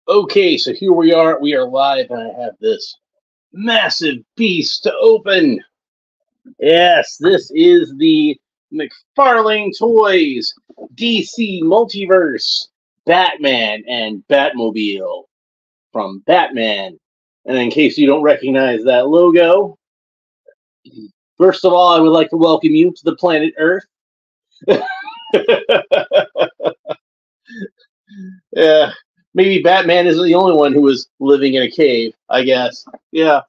Okay, so here we are. We are live, and I have this massive beast to open. Yes, this is the Mcfarlane Toys DC Multiverse Batman and Batmobile from Batman. And in case you don't recognize that logo, first of all, I would like to welcome you to the planet Earth. Yeah, maybe Batman isn't the only one who was living in a cave, I guess. Yeah.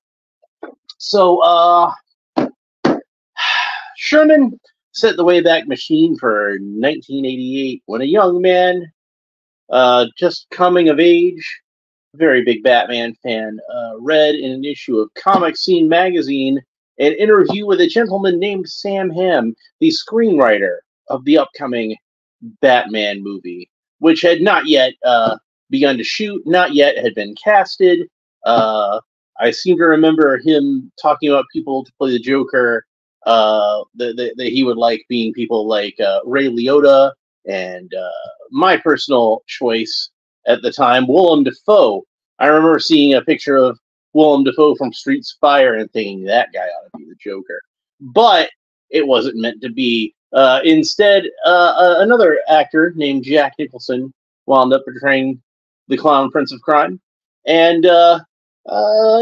So, Sherman set the Wayback Machine for 1988 when a young man, just coming of age, very big Batman fan, read in an issue of Comic Scene magazine an interview with a gentleman named Sam Hamm, the screenwriter of the upcoming Batman movie, which had not yet begun to shoot, not yet had been casted. I seem to remember him talking about people to play the Joker that he would like being people like Ray Liotta and my personal choice at the time, Willem Dafoe. I remember seeing a picture of Willem Dafoe from Streets of Fire and thinking that guy ought to be the Joker. But it wasn't meant to be. Instead, another actor named Jack Nicholson wound up portraying the Clown Prince of Crime, and a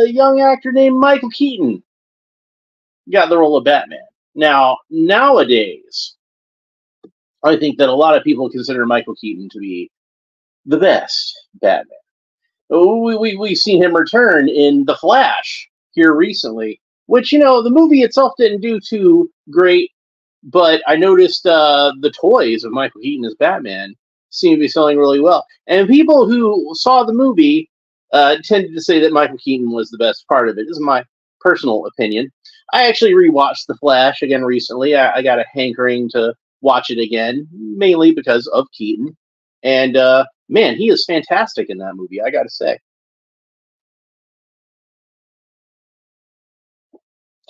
young actor named Michael Keaton got the role of Batman. Now, nowadays, I think that a lot of people consider Michael Keaton to be the best Batman. We've seen him return in The Flash here recently, which, the movie itself didn't do too great, but I noticed the toys of Michael Keaton as Batman seem to be selling really well. And people who saw the movie tended to say that Michael Keaton was the best part of it. This is my personal opinion. I actually rewatched The Flash again recently. I got a hankering to watch it again, mainly because of Keaton. And, man, he is fantastic in that movie, I gotta say.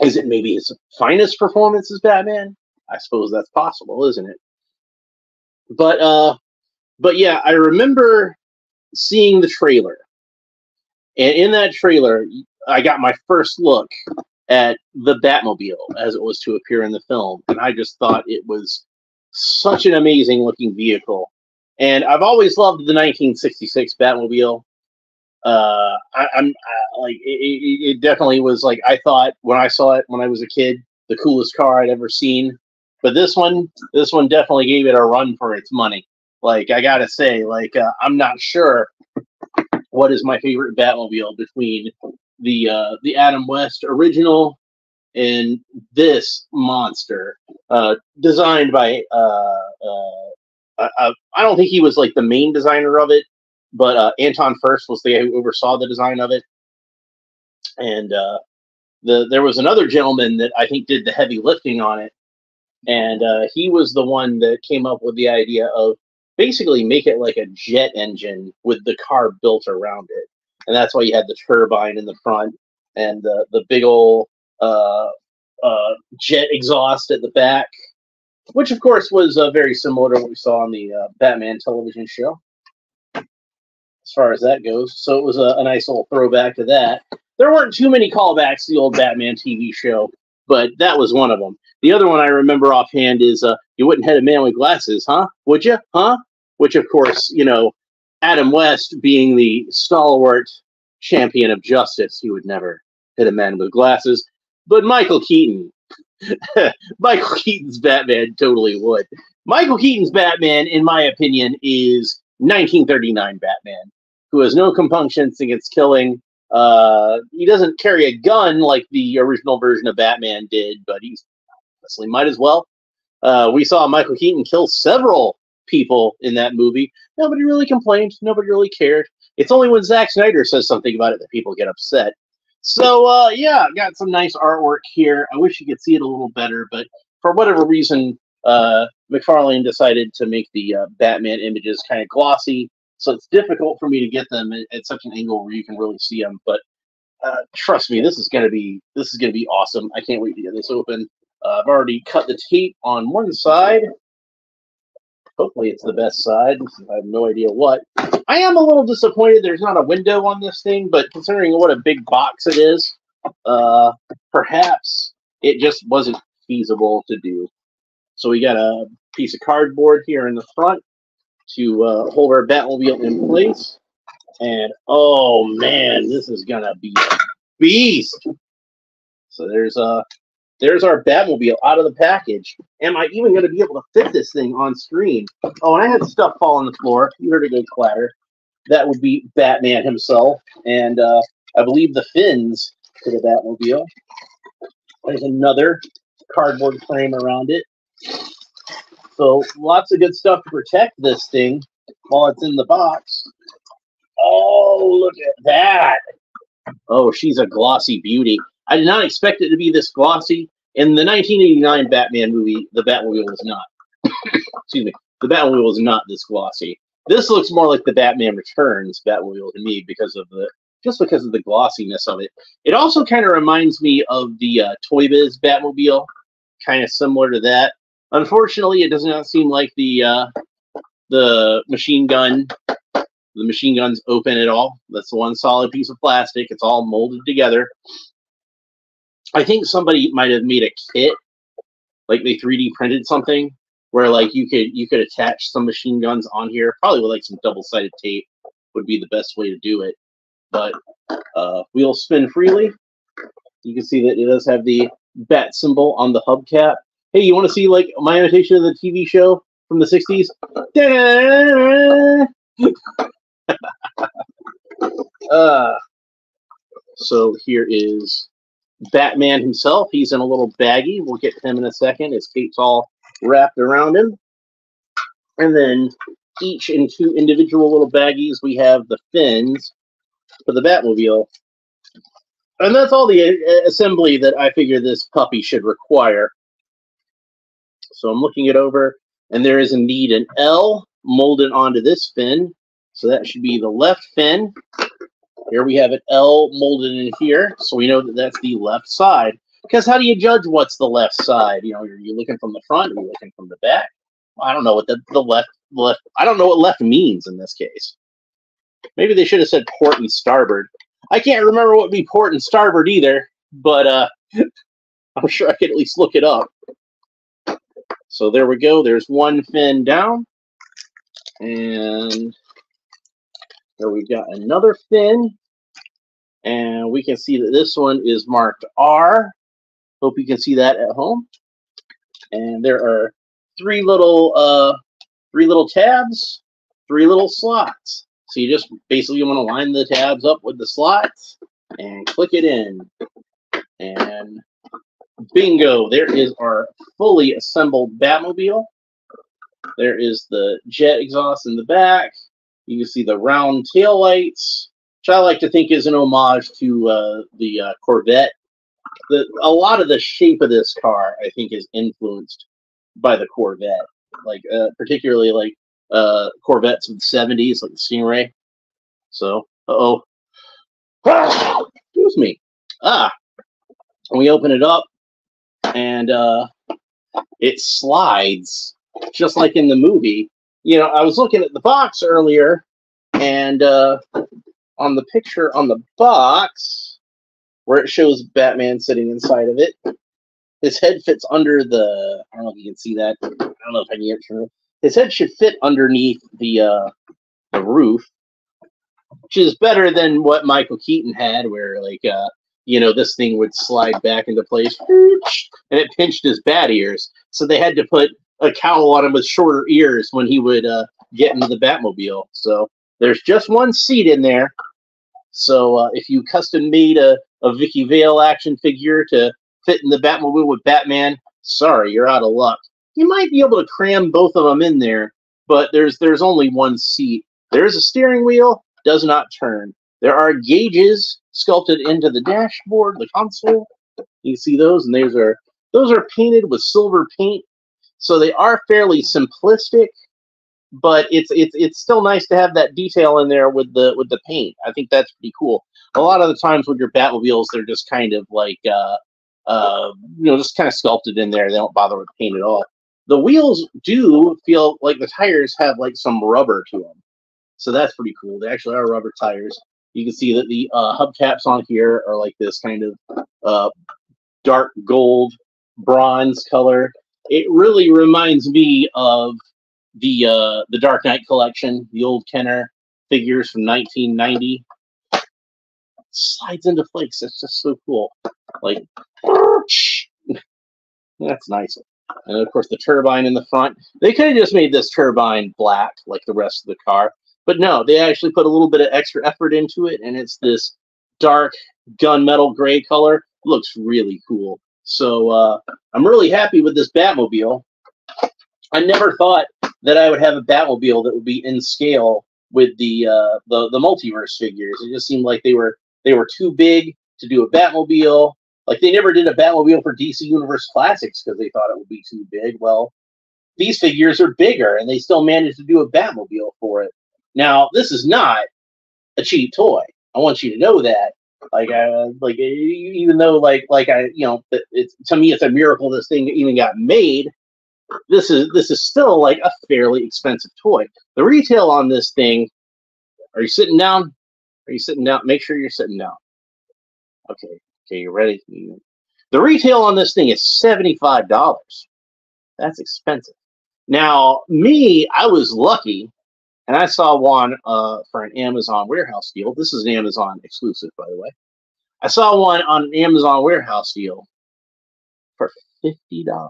Is it maybe his finest performance as Batman? I suppose that's possible, isn't it? But yeah, I remember seeing the trailer. And in that trailer, I got my first look at the Batmobile as it was to appear in the film. And I just thought it was such an amazing looking vehicle. And I've always loved the 1966 Batmobile. It definitely was like, I thought when I saw it when I was a kid, the coolest car I'd ever seen. But this one definitely gave it a run for its money. Like, I gotta say, I'm not sure what is my favorite Batmobile between the Adam West original and this monster, designed by I don't think he was like the main designer of it, but Anton Furst was the guy who oversaw the design of it, and there was another gentleman that I think did the heavy lifting on it, and he was the one that came up with the idea of basically make it like a jet engine with the car built around it. And that's why you had the turbine in the front and the big old jet exhaust at the back, which of course was very similar to what we saw on the Batman television show, as far as that goes. So it was a nice little throwback to that. There weren't too many callbacks to the old Batman TV show, but that was one of them. The other one I remember offhand is you wouldn't hit a man with glasses, huh? Would you? Huh? Which, of course, Adam West being the stalwart champion of justice, he would never hit a man with glasses. But Michael Keaton, Michael Keaton's Batman totally would. Michael Keaton's Batman, in my opinion, is 1939 Batman, who has no compunctions against killing. He doesn't carry a gun like the original version of Batman did, but he's honestly might as well. We saw Michael Keaton kill several people in that movie. Nobody really complained. Nobody really cared. It's only when Zack Snyder says something about it that people get upset. So, yeah, got some nice artwork here. I wish you could see it a little better, but for whatever reason, Mcfarlane decided to make the Batman images kind of glossy, so it's difficult for me to get them at such an angle where you can really see them. But trust me, this is gonna be awesome. I can't wait to get this open. I've already cut the tape on one side. Hopefully, it's the best side. I have no idea what. I am a little disappointed there's not a window on this thing, but considering what a big box it is, perhaps it just wasn't feasible to do. So we got a piece of cardboard here in the front to hold our Batmobile in place. And oh man, this is gonna be a beast. So there's our Batmobile out of the package. Am I even gonna be able to fit this thing on screen? Oh, and I had stuff fall on the floor. You heard a good clatter. That would be Batman himself, and I believe the fins to the Batmobile. There's another cardboard frame around it. So lots of good stuff to protect this thing while it's in the box. Oh, look at that. Oh, she's a glossy beauty. I did not expect it to be this glossy. In the 1989 Batman movie, the Batmobile was not. Excuse me. The Batmobile was not this glossy. This looks more like the Batman Returns Batmobile to me because of the glossiness of it. It also kind of reminds me of the Toy Biz Batmobile, kind of similar to that. Unfortunately, it does not seem like the machine gun. The machine gun's open at all. That's one solid piece of plastic. It's all molded together. I think somebody might have made a kit, like they 3D printed something, where like you could attach some machine guns on here. Probably with like some double-sided tape would be the best way to do it. But wheels spin freely. You can see that it does have the bat symbol on the hubcap. Hey, you want to see like my imitation of the TV show from the 60s? So here is Batman himself. He's in a little baggie. We'll get to him in a second. His cape's all wrapped around him. And then each in two individual little baggies, we have the fins for the Batmobile. And that's all the assembly that I figure this puppy should require. So I'm looking it over, and there is indeed an L molded onto this fin. So that should be the left fin. Here we have an L molded in here, so we know that that's the left side. Because how do you judge what's the left side? You know, are you looking from the front? Are you looking from the back? I don't know what the left. I don't know what left means in this case. Maybe they should have said port and starboard. I can't remember what would be port and starboard either, but I'm sure I could at least look it up. So there we go. There's one fin down. And there we've got another fin. And we can see that this one is marked R. Hope you can see that at home. And there are three little tabs, three little slots. So you just basically want to line the tabs up with the slots and click it in. And bingo, there is our fully assembled Batmobile. There is the jet exhaust in the back. You can see the round tail lights, which I like to think is an homage to the Corvette. A lot of the shape of this car, I think, is influenced by the Corvette, like particularly like Corvettes of the 70s, like the Stingray. So, excuse me. We open it up, and it slides just like in the movie. You know, I was looking at the box earlier, and on the picture on the box, where it shows Batman sitting inside of it, his head fits under the, I don't know if you can see that. I don't know if I can get it. His head should fit underneath the roof, which is better than what Michael Keaton had, where like you know, this thing would slide back into place, and it pinched his bat ears. So they had to put a cowl on him with shorter ears when he would get into the Batmobile. So there's just one seat in there. So if you custom made a Vicky Vale action figure to fit in the Batmobile with Batman, sorry, you're out of luck. You might be able to cram both of them in there, but there's only one seat. There is a steering wheel, does not turn. There are gauges sculpted into the dashboard, the console. You can see those, and those are painted with silver paint. So they are fairly simplistic, but it's still nice to have that detail in there with the paint. I think that's pretty cool. A lot of the times with your Batmobiles, they're just kind of like you know, just kind of sculpted in there. They don't bother with paint at all. The wheels do feel like the tires have like some rubber to them. So that's pretty cool. They actually are rubber tires. You can see that the hubcaps on here are like this kind of dark gold bronze color. It really reminds me of the Dark Knight collection, the old Kenner figures from 1990. Slides into place. It's just so cool. Like, that's nice. And of course, the turbine in the front. They could have just made this turbine black like the rest of the car, but no, they actually put a little bit of extra effort into it, and it's this dark gunmetal gray color. Looks really cool. So I'm really happy with this Batmobile. I never thought that I would have a Batmobile that would be in scale with the Multiverse figures. It just seemed like they were too big to do a Batmobile. Like, they never did a Batmobile for DC Universe Classics because they thought it would be too big. Well, these figures are bigger, and they still managed to do a Batmobile for it. Now, this is not a cheap toy. I want you to know that. Even though, to me, it's a miracle this thing even got made. This is still like a fairly expensive toy. The retail on this thing. Are you sitting down? Are you sitting down? Make sure you're sitting down. Okay. Okay, you ready? The retail on this thing is $75. That's expensive. Now, me, I was lucky, and I saw one for an Amazon warehouse deal. This is an Amazon exclusive, by the way. I saw one on an Amazon warehouse deal for $50.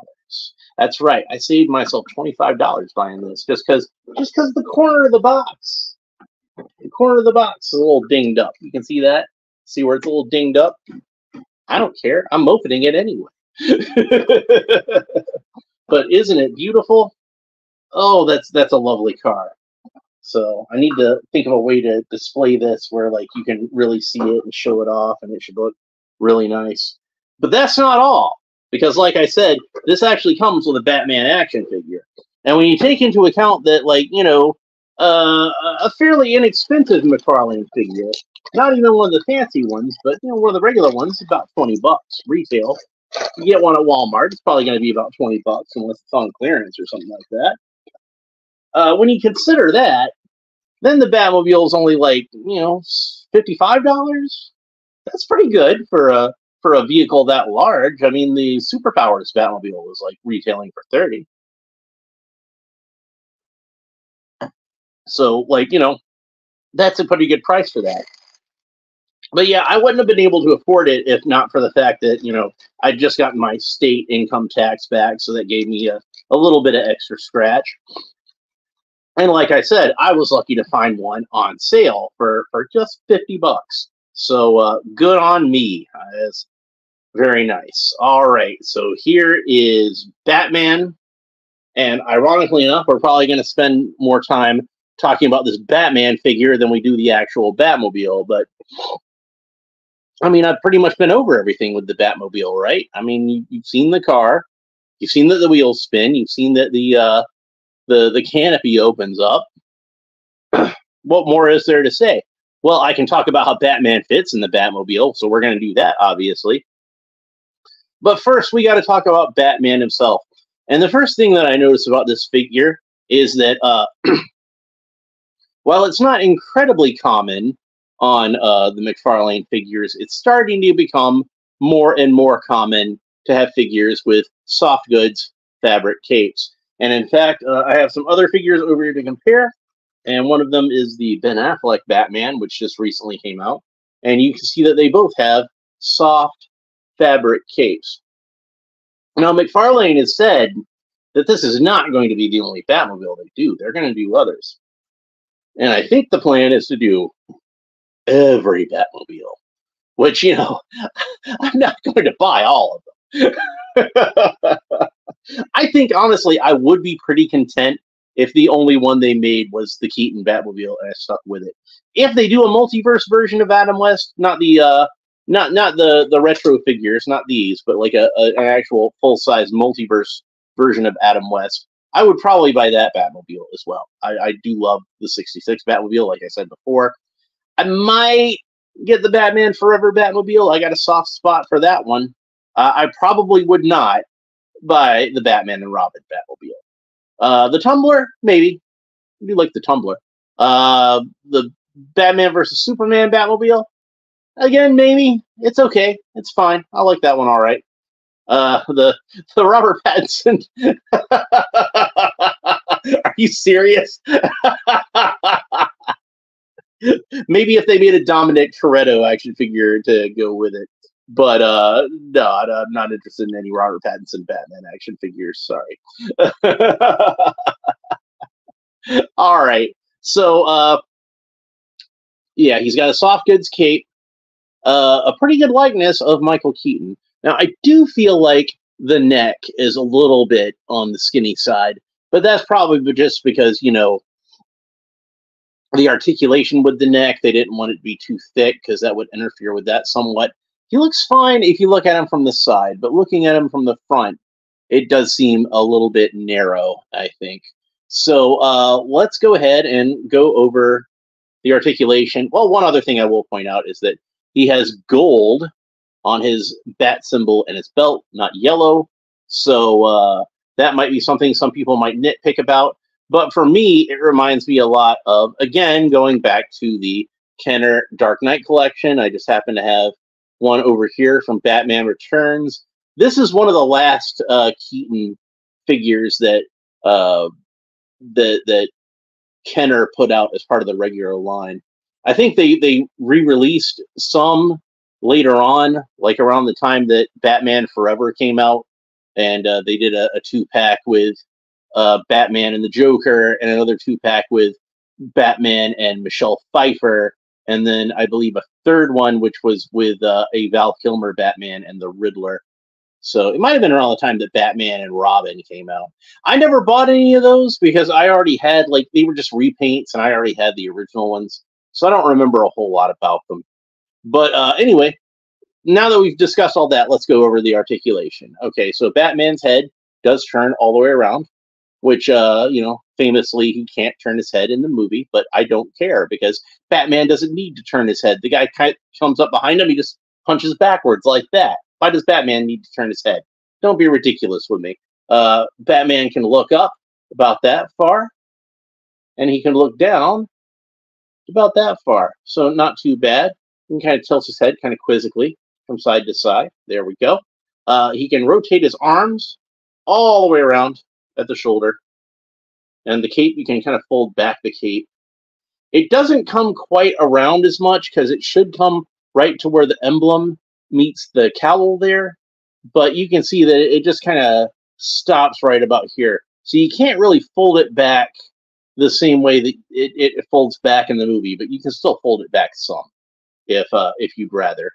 That's right. I saved myself $25 buying this just because the corner of the box. The corner of the box is a little dinged up. You can see that? See where it's a little dinged up? I don't care. I'm opening it anyway. But isn't it beautiful? Oh, that's a lovely car. So I need to think of a way to display this where like you can really see it and show it off, and it should look really nice. But that's not all, because like I said, this actually comes with a Batman action figure. And when you take into account that, like, a fairly inexpensive Mcfarlane figure, not even one of the fancy ones, but one of the regular ones, about $20 retail. You get one at Walmart, it's probably going to be about $20 unless it's on clearance or something like that. When you consider that, then the Batmobile is only like $55. That's pretty good for a vehicle that large. I mean, the Superpowers Batmobile was like retailing for $30. So, that's a pretty good price for that. But yeah, I wouldn't have been able to afford it if not for the fact that, I'd just gotten my state income tax back, so that gave me a little bit of extra scratch. And like I said, I was lucky to find one on sale for just $50. So good on me. It's very nice. All right, so here is Batman. And ironically enough, we're probably going to spend more time talking about this Batman figure than we do the actual Batmobile. But I mean, I've pretty much been over everything with the Batmobile, right? I mean, you've seen the car, you've seen that the wheels spin, you've seen that the canopy opens up. What more is there to say? Well, I can talk about how Batman fits in the Batmobile, so we're going to do that, obviously. But first, we got to talk about Batman himself. And the first thing that I noticed about this figure is that while it's not incredibly common on the Mcfarlane figures, it's starting to become more and more common to have figures with soft goods fabric capes. And in fact, I have some other figures over here to compare. And one of them is the Ben Affleck Batman, which just recently came out. And you can see that they both have soft fabric capes. Now, Mcfarlane has said that this is not going to be the only Batmobile they do. They're going to do others. And I think the plan is to do every Batmobile, which, I'm not going to buy all of them. I think, honestly, I would be pretty content if the only one they made was the Keaton Batmobile and I stuck with it. If they do a multiverse version of Adam West, not the retro figures, not these, but like an actual full-size multiverse version of Adam West, I would probably buy that Batmobile as well. I do love the 66 Batmobile, like I said before. I might get the Batman Forever Batmobile. I got a soft spot for that one. I probably would not buy the Batman and Robin Batmobile. The Tumbler, maybe. I do like the Tumbler. The Batman versus Superman Batmobile. Again, maybe it's okay. It's fine. I like that one. All right. The Robert Pattinson. Are you serious? Maybe if they made a Dominic Toretto action figure to go with it. But no, I'm not interested in any Robert Pattinson Batman action figures. Sorry. All right. So yeah, he's got a soft goods cape, a pretty good likeness of Michael Keaton. Now, I do feel like the neck is a little bit on the skinny side, but that's probably just because, you know, the articulation with the neck, they didn't want it to be too thick because that would interfere with that somewhat. He looks fine if you look at him from the side, but looking at him from the front, it does seem a little bit narrow, I think. So let's go ahead and go over the articulation. Well, one other thing I will point out is that he has gold on his bat symbol and his belt, not yellow. So that might be something some people might nitpick about. But for me, it reminds me a lot of, again, going back to the Kenner Dark Knight collection. I just happen to have one over here from Batman Returns. This is one of the last Keaton figures that that Kenner put out as part of the regular line. I think they re-released some later on, like around the time that Batman Forever came out, and they did a 2-pack with Batman and the Joker, and another 2-pack with Batman and Michelle Pfeiffer, and then I believe a third one, which was with a Val Kilmer Batman and the Riddler. So it might have been around the time that Batman and Robin came out. I never bought any of those because I already had, like, they were just repaints, and I already had the original ones. So I don't remember a whole lot about them. But anyway, now that we've discussed all that, let's go over the articulation. Okay, so Batman's head does turn all the way around, which, you know, famously he can't turn his head in the movie, but I don't care because Batman doesn't need to turn his head. The guy comes up behind him, he just punches backwards like that. Why does Batman need to turn his head? Don't be ridiculous with me. Batman can look up about that far, and he can look down about that far. So not too bad. He can kind of tilt his head kind of quizzically from side to side. There we go. He can rotate his arms all the way around at the shoulder. And the cape, you can kind of fold back the cape. It doesn't come quite around as much because it should come right to where the emblem meets the cowl there. But you can see that it just kind of stops right about here. So you can't really fold it back the same way that it folds back in the movie, but you can still fold it back some if you'd rather.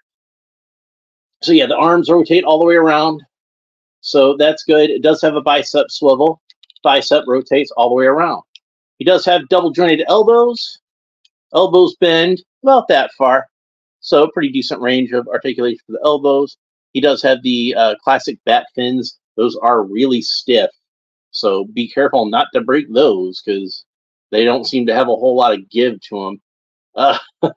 So yeah, the arms rotate all the way around. So that's good. It does have a bicep swivel. Bicep rotates all the way around. He does have double jointed elbows. Elbows bend about that far. So pretty decent range of articulation for the elbows. He does have the classic bat fins. Those are really stiff. So be careful not to break those because they don't seem to have a whole lot of give to them.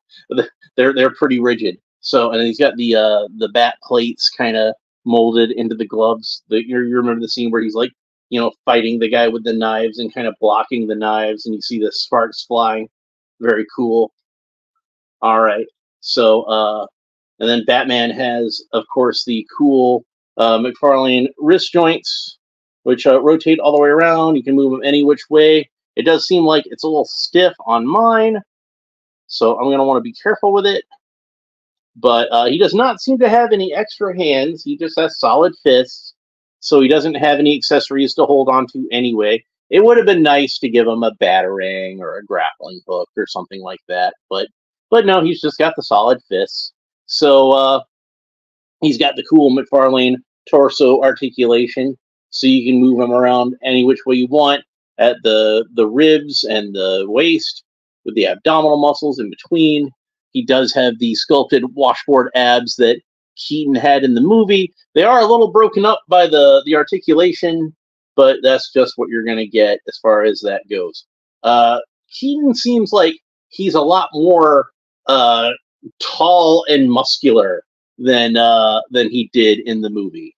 They're pretty rigid. So, and he's got the bat plates kind of molded into the gloves. You remember the scene where he's like, you know, fighting the guy with the knives and kind of blocking the knives, and you see the sparks flying. Very cool. All right. So, and then Batman has, of course, the cool Mcfarlane wrist joints, which rotate all the way around. You can move them any which way. It does seem like it's a little stiff on mine, so I'm going to want to be careful with it. But he does not seem to have any extra hands. He just has solid fists, so he doesn't have any accessories to hold on to anyway. It would have been nice to give him a batarang or a grappling hook or something like that, but no, he's just got the solid fists. So he's got the cool Mcfarlane torso articulation, so you can move him around any which way you want at the ribs and the waist with the abdominal muscles in between. He does have the sculpted washboard abs that Keaton had in the movie. They are a little broken up by the articulation, but that's just what you're going to get as far as that goes. Keaton seems like he's a lot more tall and muscular than he did in the movie.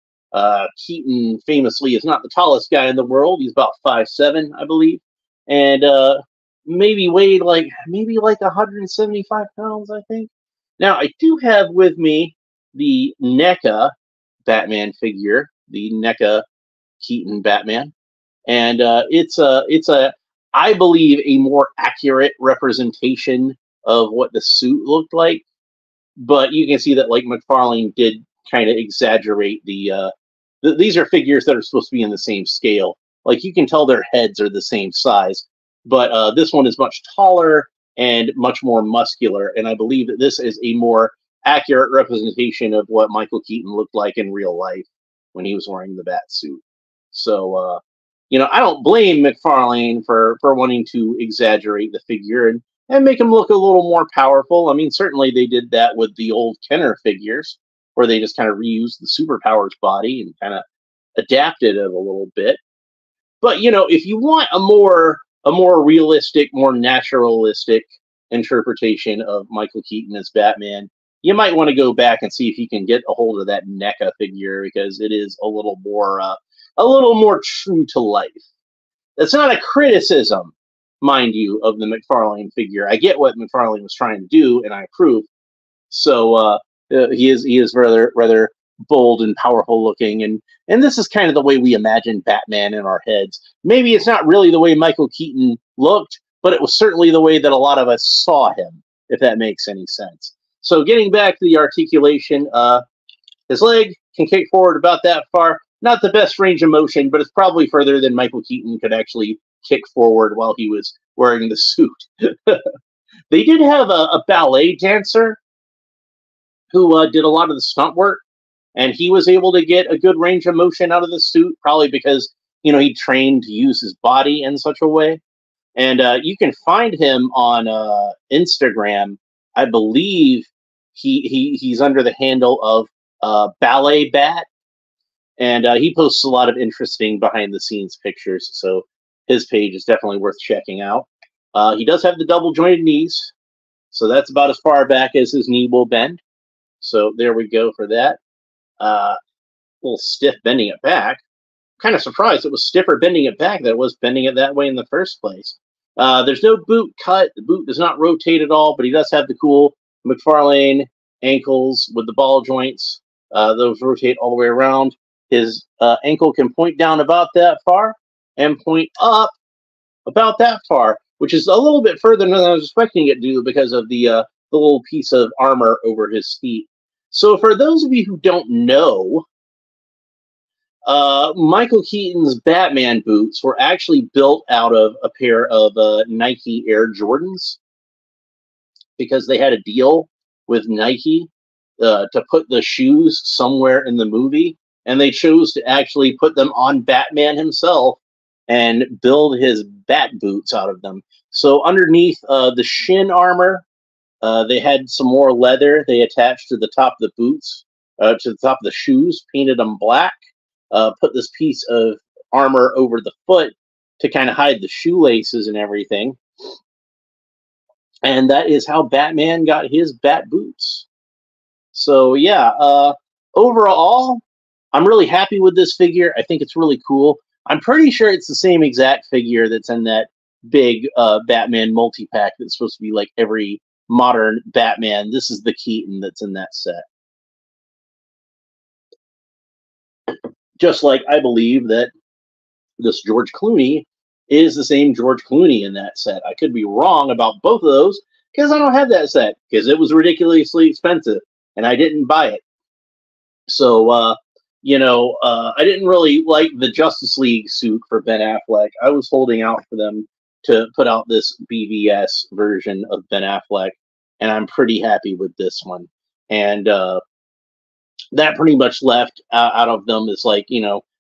Keaton famously is not the tallest guy in the world. He's about 5'7", I believe. And maybe weighed like 175 pounds, I think. Now I do have with me the NECA Batman figure, the NECA Keaton Batman, and it's a I believe a more accurate representation of what the suit looked like. But you can see that like McFarlane did kind of exaggerate these are figures that are supposed to be in the same scale. Like you can tell their heads are the same size, but this one is much taller and much more muscular. And I believe that this is a more accurate representation of what Michael Keaton looked like in real life when he was wearing the bat suit. So, I don't blame McFarlane for wanting to exaggerate the figure and make him look a little more powerful. I mean, certainly they did that with the old Kenner figures, where they just kind of reused the superpowers body and kind of adapted it a little bit. But if you want a more realistic, more naturalistic interpretation of Michael Keaton as Batman, you might want to go back and see if you can get a hold of that NECA figure, because it is a little more true to life. That's not a criticism, mind you, of the McFarlane figure. I get what McFarlane was trying to do, and I approve. So he is rather bold and powerful looking, and this is kind of the way we imagine Batman in our heads. Maybe it's not really the way Michael Keaton looked, but it was certainly the way that a lot of us saw him, if that makes any sense. So getting back to the articulation, his leg can kick forward about that far. Not the best range of motion, but it's probably further than Michael Keaton could actually kick forward while he was wearing the suit. They did have a ballet dancer who did a lot of the stunt work, and he was able to get a good range of motion out of the suit, probably because he trained to use his body in such a way. And you can find him on Instagram. I believe he's under the handle of Ballet Bat, and he posts a lot of interesting behind the scenes pictures. So his page is definitely worth checking out. He does have the double jointed knees, so that's about as far back as his knee will bend. So there we go for that. A little stiff bending it back. Kind of surprised it was stiffer bending it back than it was bending it that way in the first place. There's no boot cut. The boot does not rotate at all, but he does have the cool McFarlane ankles with the ball joints. Those rotate all the way around. His ankle can point down about that far and point up about that far, which is a little bit further than I was expecting it to do because of the little piece of armor over his feet. So for those of you who don't know, Michael Keaton's Batman boots were actually built out of a pair of Nike Air Jordans, because they had a deal with Nike to put the shoes somewhere in the movie, and they chose to actually put them on Batman himself and build his bat boots out of them. So underneath the shin armor, they had some more leather they attached to the top of the boots, to the top of the shoes, painted them black, put this piece of armor over the foot to kind of hide the shoelaces and everything. And that is how Batman got his bat boots. So yeah, overall, I'm really happy with this figure. I think it's really cool. I'm pretty sure it's the same exact figure that's in that big Batman multi-pack that's supposed to be like every modern Batman. This is the Keaton that's in that set. Just like I believe that this George Clooney is the same George Clooney in that set. I could be wrong about both of those because I don't have that set, because it was ridiculously expensive and I didn't buy it. So, I didn't really like the Justice League suit for Ben Affleck. I was holding out for them to put out this BVS version of Ben Affleck, and I'm pretty happy with this one. And that pretty much left out of them is like,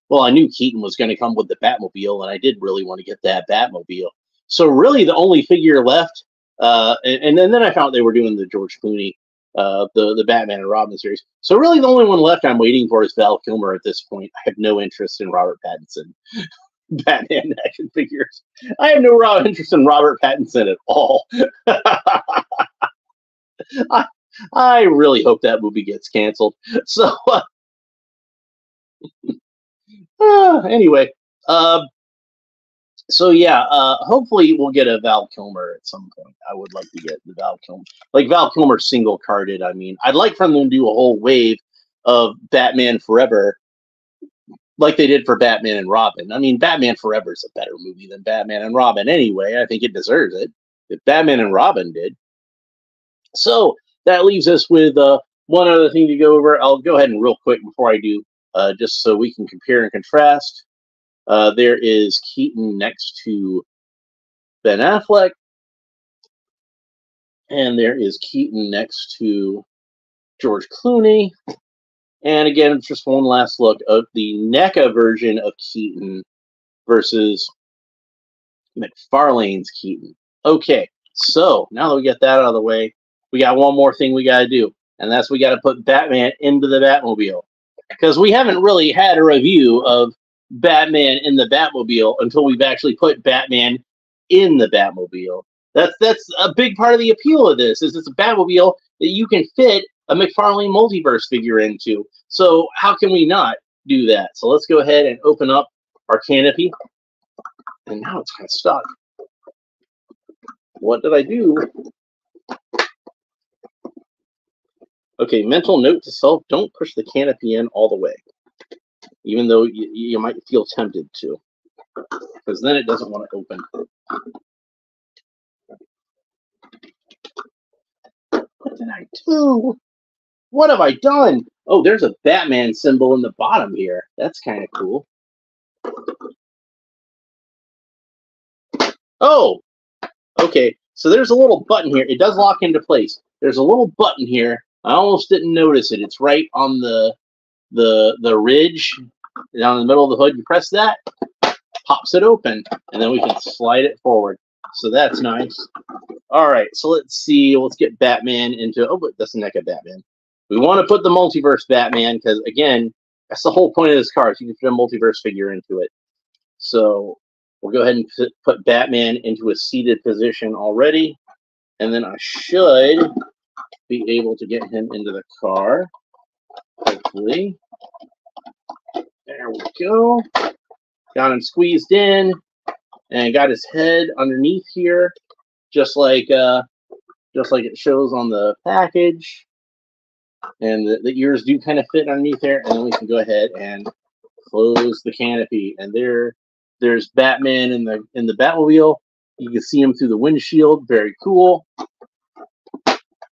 well, I knew Keaton was going to come with the Batmobile, and I did really want to get that Batmobile. So really the only figure left, and then I found they were doing the George Clooney, the Batman and Robin series. So really the only one left I'm waiting for is Val Kilmer at this point. I have no interest in Robert Pattinson Batman action figures. I have no interest in Robert Pattinson at all. I really hope that movie gets canceled. So anyway, So yeah, hopefully we'll get a Val Kilmer at some point. I would like to get the Val Kilmer, like Val Kilmer single carded. I mean, I'd like for them to do a whole wave of Batman Forever, like they did for Batman and Robin. I mean, Batman Forever is a better movie than Batman and Robin anyway. I think it deserves it. If Batman and Robin did. So that leaves us with one other thing to go over. I'll go ahead and real quick before I do, just so we can compare and contrast. There is Keaton next to Ben Affleck, and there is Keaton next to George Clooney. And again, just one last look of the NECA version of Keaton versus Mcfarlane's Keaton. Okay, so now that we get that out of the way, we got one more thing we got to do, and that's we got to put Batman into the Batmobile. Because we haven't really had a review of Batman in the Batmobile until we've actually put Batman in the Batmobile. That's a big part of the appeal of this, is it's a Batmobile that you can fit a McFarlane Multiverse figure into. So how can we not do that? So let's go ahead and open up our canopy. And now it's kind of stuck. What did I do? Okay, mental note to self, don't push the canopy in all the way. Even though you might feel tempted to. Because then it doesn't want to open. What did I do? What have I done? Oh, there's a Batman symbol in the bottom here. That's kind of cool. Oh, okay. So there's a little button here. It does lock into place. There's a little button here. I almost didn't notice it. It's right on the ridge down in the middle of the hood. You press that, pops it open, and then we can slide it forward. So that's nice. All right, so let's see. Let's get Batman into. Oh, but that's the NECA Batman. We want to put the Multiverse Batman because, again, that's the whole point of this card. So you can fit a Multiverse figure into it. So we'll go ahead and put Batman into a seated position already. And then I should be able to get him into the car. Hopefully. There we go. Got him squeezed in. And got his head underneath here. Just like it shows on the package. And the ears do kind of fit underneath there. And then we can go ahead and close the canopy. And there's Batman in the Batmobile. You can see him through the windshield. Very cool.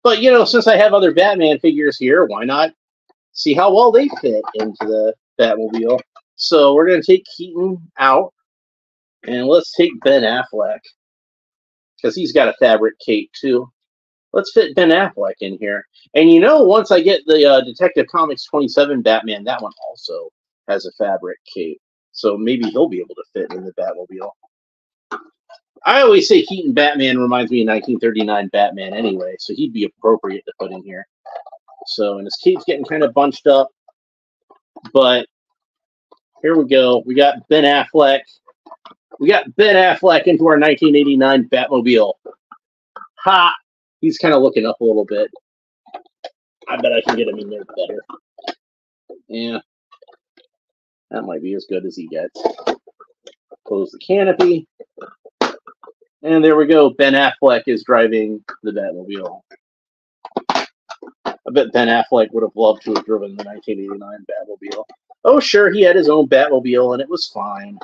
But, you know, since I have other Batman figures here, why not see how well they fit into the Batmobile? So we're going to take Keaton out. And let's take Ben Affleck. Because he's got a fabric cape, too. Let's fit Ben Affleck in here. And you know, once I get the Detective Comics 27 Batman, that one also has a fabric cape. So maybe he'll be able to fit in the Batmobile. I always say Keaton Batman reminds me of 1939 Batman anyway, so he'd be appropriate to put in here. So, and his cape's getting kind of bunched up. But here we go. We got Ben Affleck. We got Ben Affleck into our 1989 Batmobile. Ha! He's kind of looking up a little bit. I bet I can get him in there better. Yeah. That might be as good as he gets. Close the canopy. And there we go. Ben Affleck is driving the Batmobile. I bet Ben Affleck would have loved to have driven the 1989 Batmobile. Oh, sure, he had his own Batmobile, and it was fine.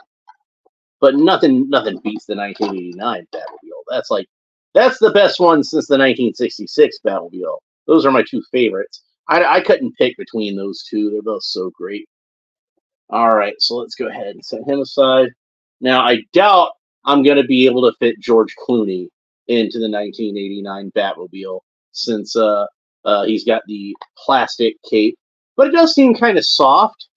But nothing beats the 1989 Batmobile. That's the best one since the 1966 Batmobile. Those are my two favorites. I couldn't pick between those two. They're both so great. All right, so let's go ahead and set him aside. Now, I doubt I'm going to be able to fit George Clooney into the 1989 Batmobile since he's got the plastic cape. But it does seem kind of soft.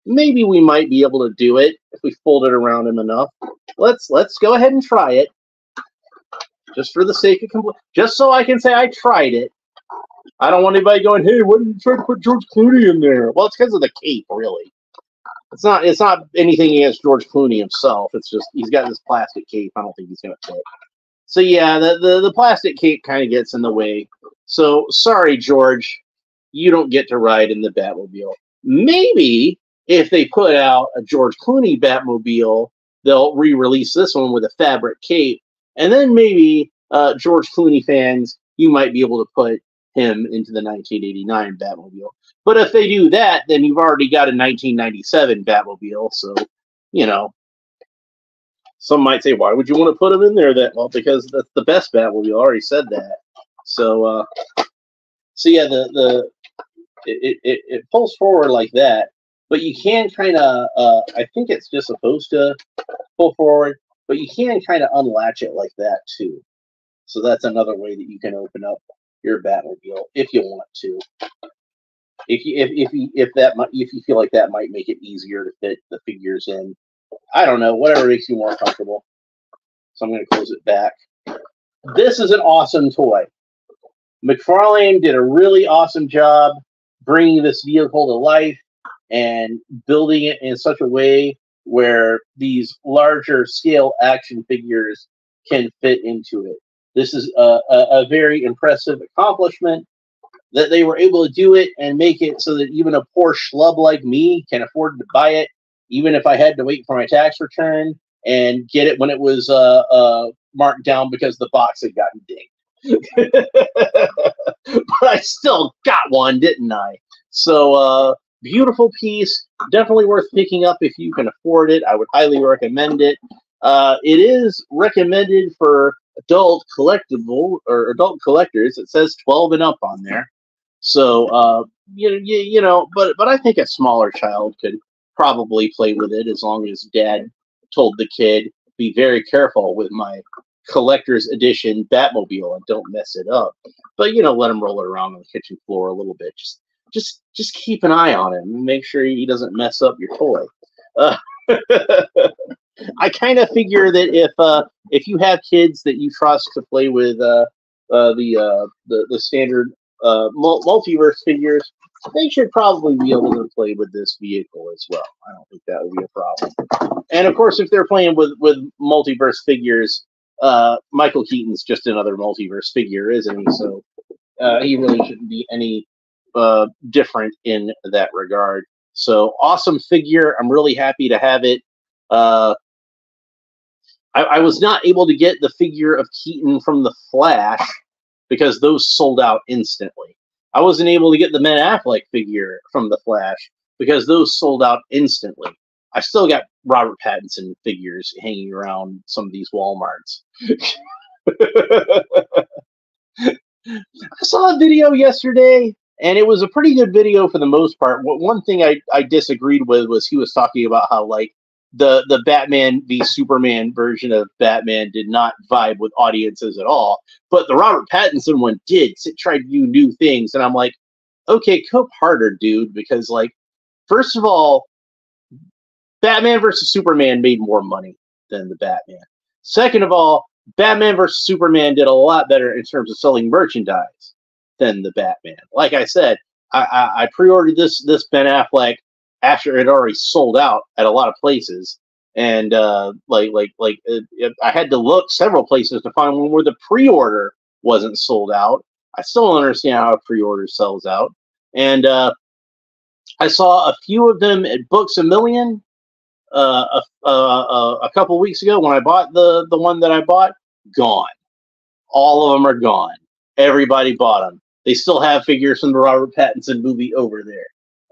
Maybe we might be able to do it if we fold it around him enough. Let's go ahead and try it. Just for the sake of just so I can say I tried it. I don't want anybody going, hey, why did you try to put George Clooney in there? Well, it's because of the cape, really. It's not anything against George Clooney himself. It's just he's got this plastic cape. I don't think he's gonna fit. So yeah, the plastic cape kind of gets in the way. So sorry, George, you don't get to ride in the Batmobile. Maybe if they put out a George Clooney Batmobile they'll re-release this one with a fabric cape, and then maybe George Clooney fans, you might be able to put him into the 1989 Batmobile. But if they do that, then you've already got a 1997 Batmobile. So, you know, some might say, why would you want to put him in there? That well, because that's the best Batmobile. I already said that. So, so yeah, it pulls forward like that, but you can kind of, I think it's just supposed to pull forward, but you can kind of unlatch it like that too. So that's another way that you can open up your Batmobile if you want to. If you feel like that might make it easier to fit the figures in, I don't know, whatever makes you more comfortable. So I'm going to close it back. This is an awesome toy. Mcfarlane did a really awesome job bringing this vehicle to life and building it in such a way where these larger scale action figures can fit into it. This is a very impressive accomplishment that they were able to do it and make it so that even a poor schlub like me can afford to buy it, even if I had to wait for my tax return and get it when it was marked down because the box had gotten dinged. But I still got one, didn't I? So, beautiful piece. Definitely worth picking up if you can afford it. I would highly recommend it. It is recommended for adult collectible or adult collectors. It says 12 and up on there. So, you know, but I think a smaller child could probably play with it as long as dad told the kid, be very careful with my collector's edition Batmobile and don't mess it up. But, you know, let him roll it around on the kitchen floor a little bit. Just keep an eye on him and make sure he doesn't mess up your toy. I kind of figure that if you have kids that you trust to play with the standard multiverse figures, they should probably be able to play with this vehicle as well. I don't think that would be a problem. And of course, if they're playing with multiverse figures, Michael Keaton's just another multiverse figure, isn't he? So he really shouldn't be any different in that regard. So awesome figure. I'm really happy to have it. I was not able to get the figure of Keaton from the Flash because those sold out instantly. I wasn't able to get the Ben Affleck figure from the Flash because those sold out instantly. I still got Robert Pattinson figures hanging around some of these Walmarts. I saw a video yesterday, and it was a pretty good video for the most part. One thing I disagreed with was he was talking about how, like, the Batman v Superman version of Batman did not vibe with audiences at all, but the Robert Pattinson one did. It tried to do new things, and I'm like, okay, cope harder, dude, because, like, first of all, Batman versus Superman made more money than the Batman. Second of all, Batman versus Superman did a lot better in terms of selling merchandise than the Batman. Like I said, I pre-ordered this Ben Affleck after it had already sold out at a lot of places, and I had to look several places to find one where the pre-order wasn't sold out. I still don't understand how a pre-order sells out, and I saw a few of them at Books A Million a couple weeks ago when I bought the one that I bought. Gone. All of them are gone. Everybody bought them. They still have figures from the Robert Pattinson movie over there.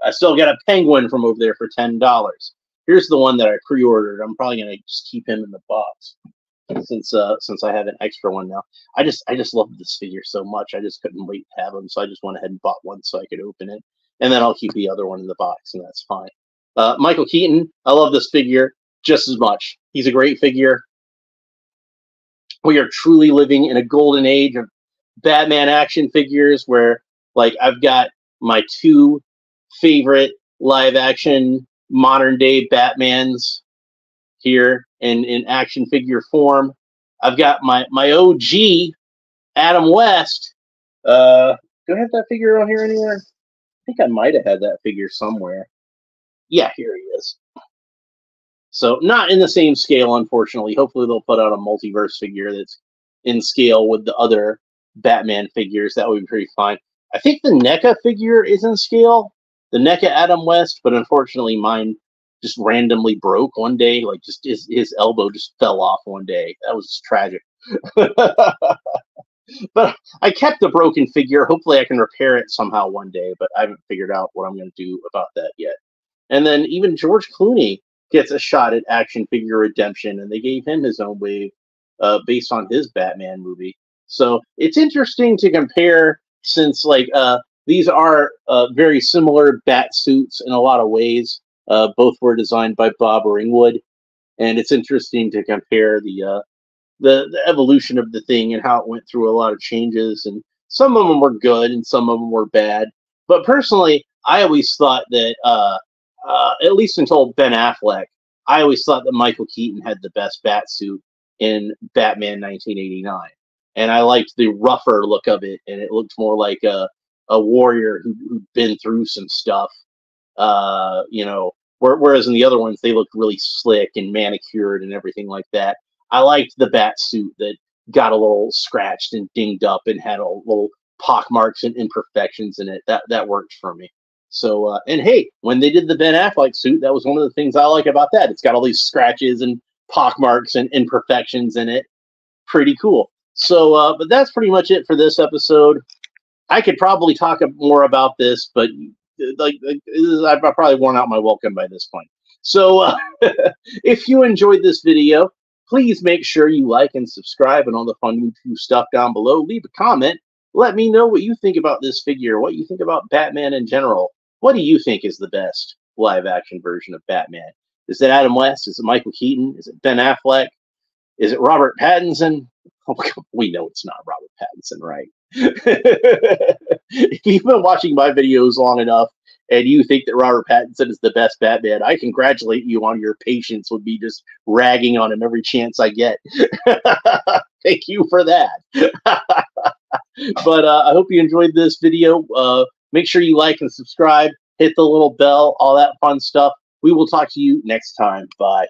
I still got a penguin from over there for $10. Here's the one that I pre-ordered. I'm probably gonna just keep him in the box since I have an extra one now. I just love this figure so much. I just couldn't wait to have him, so I just went ahead and bought one so I could open it, and then I'll keep the other one in the box, and that's fine. Michael Keaton, I love this figure just as much. He's a great figure. We are truly living in a golden age of Batman action figures where, like, I've got my two favorite live action modern day Batmans here in action figure form. I've got my OG Adam West. Do I have that figure on here anywhere? I think I might have had that figure somewhere. Yeah, here he is. So not in the same scale, unfortunately. Hopefully they'll put out a multiverse figure that's in scale with the other Batman figures. That would be pretty fine. I think the NECA figure is in scale. The NECA Adam West, but unfortunately mine just randomly broke one day. Like just his elbow just fell off one day. That was tragic. But I kept the broken figure. Hopefully I can repair it somehow one day, but I haven't figured out what I'm going to do about that yet. And then even George Clooney gets a shot at action figure redemption, and they gave him his own wave based on his Batman movie. So it's interesting to compare, since like these are very similar bat suits in a lot of ways. Both were designed by Bob Ringwood, and it's interesting to compare the evolution of the thing and how it went through a lot of changes. And some of them were good and some of them were bad. But personally, I always thought that, at least until Ben Affleck, I always thought that Michael Keaton had the best bat suit in Batman 1989. And I liked the rougher look of it, and it looked more like a warrior who'd been through some stuff. Whereas in the other ones, they looked really slick and manicured and everything like that. I liked the bat suit that got a little scratched and dinged up and had a little pock marks and imperfections in it. That worked for me. So, and hey, when they did the Ben Affleck suit, that was one of the things I like about that. It's got all these scratches and pock marks and imperfections in it. Pretty cool. So, but that's pretty much it for this episode. I could probably talk more about this, but I've probably worn out my welcome by this point. So, if you enjoyed this video, please make sure you like and subscribe and all the fun YouTube stuff down below. Leave a comment. Let me know what you think about this figure, what you think about Batman in general. What do you think is the best live-action version of Batman? Is it Adam West? Is it Michael Keaton? Is it Ben Affleck? Is it Robert Pattinson? Oh, we know it's not Robert Pattinson, right? If you've been watching my videos long enough and you think that Robert Pattinson is the best Batman, I congratulate you on your patience with me just ragging on him every chance I get. Thank you for that. But I hope you enjoyed this video. Make sure you like and subscribe, hit the little bell, all that fun stuff. We will talk to you next time. Bye.